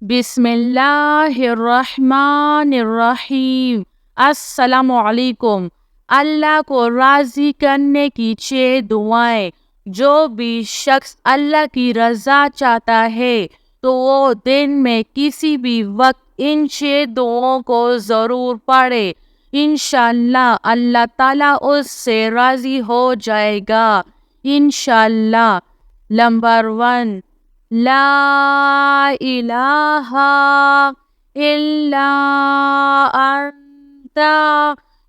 بسم اللہ الرحمن الرحیم۔ السلام علیکم۔ اللہ کو راضی کرنے کی 6 دعائیں۔ جو بھی شخص اللہ کی رضا چاہتا ہے تو وہ دن میں کسی بھی وقت ان 6 دعاؤں کو ضرور پڑھے۔ انشاءاللہ اللہ تعالیٰ اس سے راضی ہو جائے گا انشاءاللہ۔ نمبر 1، لا الہ الا انت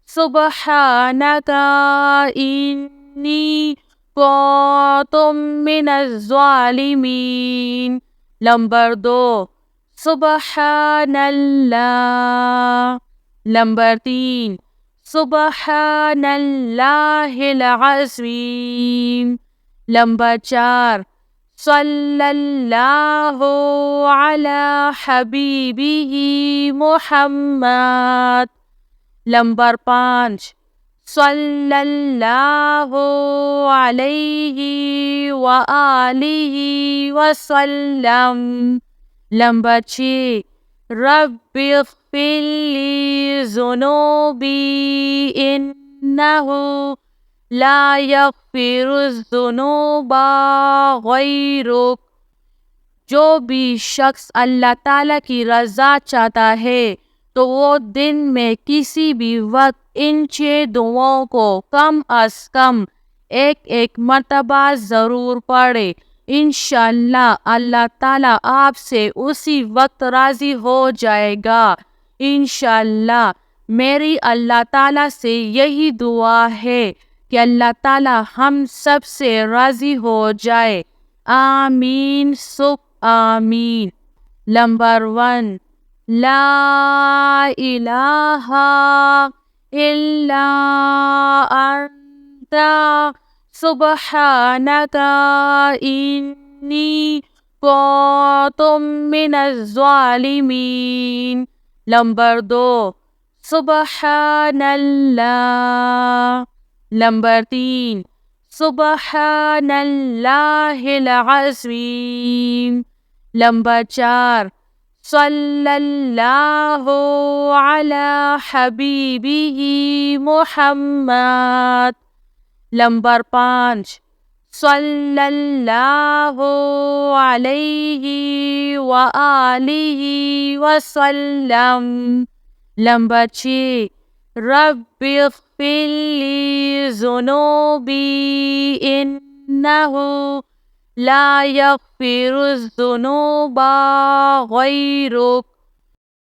سبحانک انی کنت من الظالمین۔ نمبر 2، سبحان اللہ۔ نمبر 3، سبحان اللہ العظیم۔ نمبر 4، صلی اللہ علی حبیبہ محمد۔ نمبر 5، صلی اللہ علیہ وآلہ وسلم۔ نمبر 6، رب اغفر لی ذنوبی انہ لا یغفر الذنوب غیرک۔ جو بھی شخص اللہ تعالیٰ کی رضا چاہتا ہے تو وہ دن میں کسی بھی وقت ان 6 دعاؤں کو کم از کم ایک مرتبہ ضرور پڑھے۔ انشاءاللہ اللہ تعالیٰ آپ سے اسی وقت راضی ہو جائے گا انشاءاللہ۔ میری اللہ تعالیٰ سے یہی دعا ہے کہ اللہ تعالیٰ ہم سب سے راضی ہو جائے، آمین سب آمین۔ نمبر 1، لا الہ الا انت سبحانک انی کنت من الظالمین۔ نمبر 2، سبحان اللہ۔ نمبر 3، سبحان اللہ العظیم۔ نمبر 4، صلی اللہ علی حبیبہ محمد۔ نمبر 5، صلی اللہ علیہ وآلہ وسلم۔ نمبر 6، رب اغفر لی ذنوبی انہ لا یغفر الذنوب غیرک۔